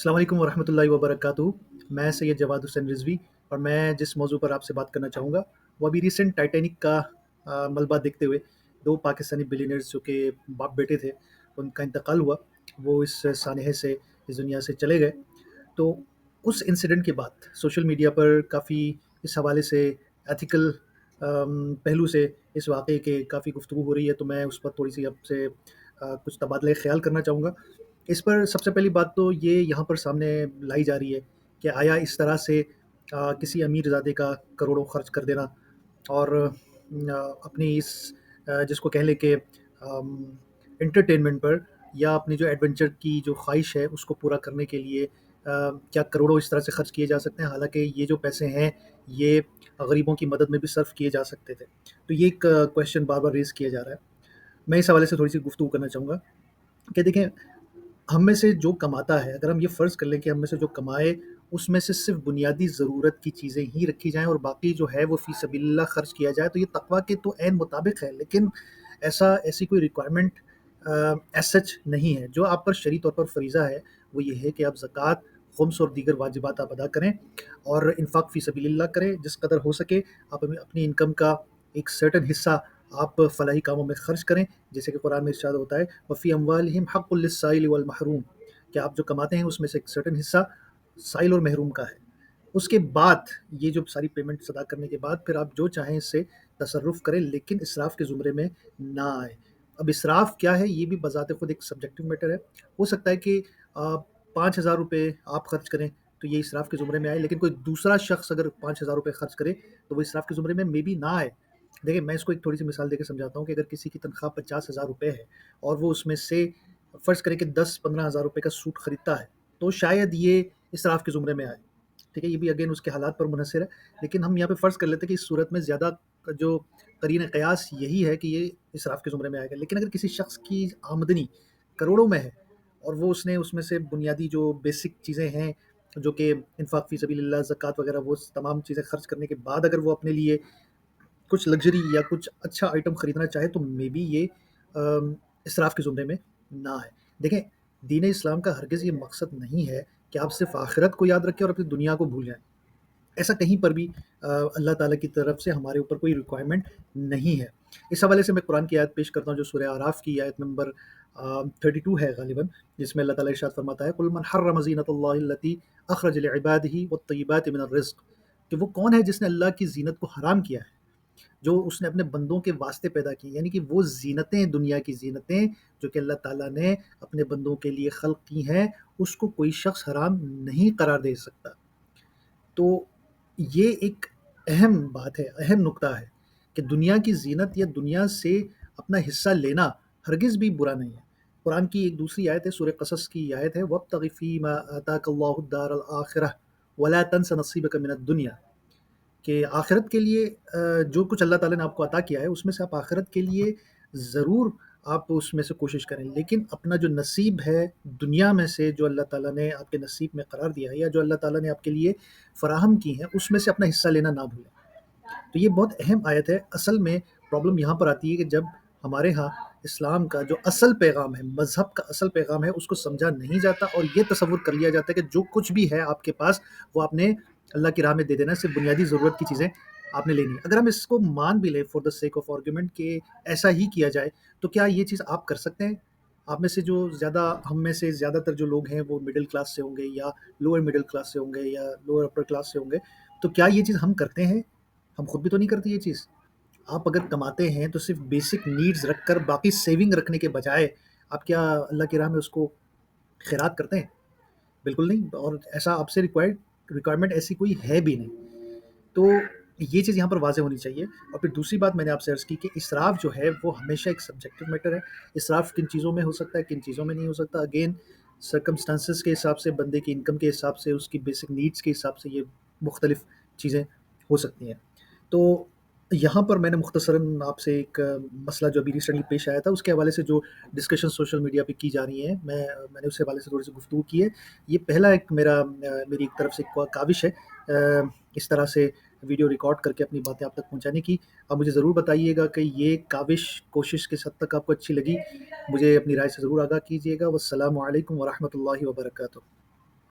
अस्सलाम वालेकुम वरहमतुल्लाहि वबरकातुहू। मैं सैयद जवाद हुसैन रिज़वी और मैं जिस मौज़ू पर आपसे बात करना चाहूँगा, वो अभी रिसेंट टाइटैनिक का मलबा देखते हुए 2 पाकिस्तानी बिलियनियर्स जो कि बाप-बेटे थे, उनका इंतकाल हुआ। वो इस सानहे से, इस दुनिया से चले गए। तो उस इंसिडेंट के बाद सोशल मीडिया पर काफ़ी इस हवाले से एथिकल पहलू से इस वाक़ये के काफ़ी गुफ्तगू हो रही है, तो मैं उस पर थोड़ी-सी आपसे कुछ तबादला ख़्याल करना चाहूँगा। इस पर सबसे पहली बात तो ये यहाँ पर सामने लाई जा रही है कि आया इस तरह से किसी अमीरज़ादे का करोड़ों खर्च कर देना और अपनी इस जिसको कह लें कि एंटरटेनमेंट पर या अपनी जो एडवेंचर की जो ख़्वाहिश है उसको पूरा करने के लिए क्या करोड़ों इस तरह से खर्च किए जा सकते हैं? हालाँकि ये जो पैसे हैं, ये गरीबों की मदद में भी सर्फ़ किए जा सकते थे। तो ये एक क्वेश्चन बार-बार रेज़ किया जा रहा है। मैं इस हवाले से थोड़ी-सी गुफ्तगू करना चाहूँगा कि देखें, हम में से जो कमाता है, अगर हम ये फ़र्ज़ कर लें कि हम में से जो कमाए, उसमें से सिर्फ़ बुनियादी ज़रूरत की चीज़ें ही रखी जाएँ और बाकी जो है वो फ़ी सबिलिल्लाह खर्च किया जाए, तो ये तक़वा के तो ऐन मुताबिक है। लेकिन ऐसी कोई रिक्वायरमेंट एज़ सच नहीं है। जो आप पर शरई तौर पर फ़रीज़ा है, वो ये है कि आप ज़कात, ख़ुम्स और दीगर वाजिबात आप अदा करें और इन्फ़ाक़ फ़ी सबिलिल्लाह करें। जिस कदर हो सके आप अपनी इनकम का एक सर्टेन हिस्सा आप फ़लाही कामों में खर्च करें, जैसे कि कुरान में इरशाद होता है, वफ़ी अम्वालिहिम हक़्क़ुल लिस्साइल वल महरूम, कि आप जो कमाते हैं उसमें से एक सर्टेन हिस्सा साइल और महरूम का है। उसके बाद ये जो सारी पेमेंट्स अदा करने के बाद फिर आप जो चाहें इससे तसर्रुफ़ करें, लेकिन इसराफ़ के ज़ुमरे में ना आए। अब इसराफ़ क्या है, ये भी बज़ाते ख़ुद एक सब्जेक्टिव मैटर है। हो सकता है कि ₹5000 आप खर्च करें तो ये इसराफ़ के ज़ुमरे में आए, लेकिन कोई दूसरा शख़्स अगर ₹5000 खर्च करे तो वो इसराफ़ के ज़ुमरे में मेबी ना आए। देखिए, मैं इसको एक थोड़ी-सी मिसाल देके समझाता हूँ कि अगर किसी की तनख्वाह ₹50,000 है और वो उसमें से फ़र्ज़ करें कि 10-15 हज़ार रुपए का सूट खरीदता है, तो शायद ये इसराफ़ के ज़ुमरे में आए। ठीक है? ये भी अगेन उसके हालात पर मुनहसर है, लेकिन हम यहाँ पे फ़र्ज़ कर लेते हैं कि इस सूरत में ज़्यादा जो करीन क़यास यही है कि ये इसराफ़ के ज़ुमरे में आएगा। लेकिन अगर किसी शख़्स की आमदनी करोड़ों में है और वो उसने उसमें से बुनियादी जो बेसिक चीज़ें हैं, जो कि इन्फ़ाक़ फ़ी सबिलिल्लाह, ज़कात वग़ैरह, वो तमाम चीज़ें खर्च करने के बाद अगर वो अपने लिए कुछ लग्ज़री या कुछ अच्छा आइटम खरीदना चाहे तो मेबी ये इसराफ़ के ज़ुमरे में ना आए। देखें, दीन इस्लाम का हरगिज़ ये मकसद नहीं है कि आप सिर्फ़ आखिरत को याद रखें और अपनी दुनिया को भूल जाएँ। ऐसा कहीं पर भी अल्लाह ताला की तरफ से हमारे ऊपर कोई रिक्वायरमेंट नहीं है। इस हवाले से मैं कुरान की आयत पेश करता हूँ जो सूरह आराफ की आयत नंबर 32 है ग़ालिबन, जिसमें अल्लाह ताला इरशाद फ़रमाता है, कुल मन हर्रम ज़ीनतल्लाहि अल्लती अख़रज लिइबादिही वत्तय्यिबाति मिनर रिज़्क़, कि वो कौन है जिसने अल्लाह की ज़ीनत को हराम किया है, जो उसने अपने बंदों के वास्ते पैदा की, यानी कि वो ज़ीनतें, दुनिया की ज़ीनतें जो कि अल्लाह ताला ने अपने बंदों के लिए ख़ल्क़ की हैं, उसको कोई शख़्स हराम नहीं करार दे सकता। तो ये एक अहम बात है, अहम नुक्ता है कि दुनिया की ज़ीनत या दुनिया से अपना हिस्सा लेना हरगिज़ भी बुरा नहीं है। कुरान की एक दूसरी आयत है, सूरह क़सस की आयत है, वब्तग़ि फ़ीमा आताकल्लाहु दारल आखिरह वला तंस नसीबक मिनद दुनिया, कि आखिरत के लिए जो कुछ अल्लाह ताला ने आपको अता किया है, उसमें से आप आखिरत के लिए ज़रूर आप उसमें से कोशिश करें, लेकिन अपना जो नसीब है दुनिया में से, जो अल्लाह ताला ने आपके नसीब में करार दिया है या जो अल्लाह ताला ने आपके लिए फ़राहम की हैं, उसमें से अपना हिस्सा लेना ना भूलें। तो ये बहुत अहम आयत है। असल में प्रॉब्लम यहाँ पर आती है कि जब हमारे यहाँ इस्लाम का जो असल पैगाम है, मज़हब का असल पैगाम है, उसको समझा नहीं जाता और ये तसव्वुर कर लिया जाता है कि जो कुछ भी है आपके पास, वो आपने अल्लाह की राह में दे देना है, सिर्फ़ बुनियादी ज़रूरत की चीज़ें आपने लेनी है। अगर हम इसको मान भी लें for the sake of argument कि ऐसा ही किया जाए, तो क्या ये चीज़ आप कर सकते हैं? आप में से जो ज़्यादा, हम में से ज़्यादातर जो लोग हैं, वो मिडल क्लास से होंगे या लोअर मिडल क्लास से होंगे या लोअर अपर क्लास से होंगे, तो क्या ये चीज़ हम करते हैं? हम खुद भी तो नहीं करते ये चीज़। आप अगर कमाते हैं तो सिर्फ़ बेसिक नीड्स रखकर बाकी सेविंग रखने के बजाय आप क्या अल्लाह की राह में उसको खैरात करते हैं? बिल्कुल नहीं, और ऐसा आपसे रिक्वायरमेंट ऐसी कोई है भी नहीं। तो ये चीज़ यहाँ पर वाज़ेह होनी चाहिए। और फिर दूसरी बात मैंने आपसे अर्ज़ की कि इसराफ़ जो है वो हमेशा एक सब्जेक्टिव मैटर है। इसराफ़ किन चीज़ों में हो सकता है, किन चीज़ों में नहीं हो सकता। अगेन सर्कमस्टेंसेस के हिसाब से, बंदे की इनकम के हिसाब से, उसकी बेसिक नीड्स के हिसाब से ये मुख्तलिफ़ चीज़ें हो सकती हैं। तो यहाँ पर मैंने मुख्तसरन आपसे एक मसला जो अभी रिसेंटली पेश आया था, उसके हवाले से जो डिस्कशन सोशल मीडिया पे की जा रही हैं, मैंने उस हवाले से थोड़ी-सी गुफ्तगू की है। ये पहला एक मेरी एक तरफ से काविश है इस तरह से वीडियो रिकॉर्ड करके अपनी बातें आप तक पहुँचाने की। आप मुझे ज़रूर बताइएगा कि ये काविश, कोशिश किस हद तक आपको अच्छी लगी। मुझे अपनी राय से ज़रूर आगाह कीजिएगा। वस्सलामु अलैकुम व रहमतुल्लाहि व बरकातुहू।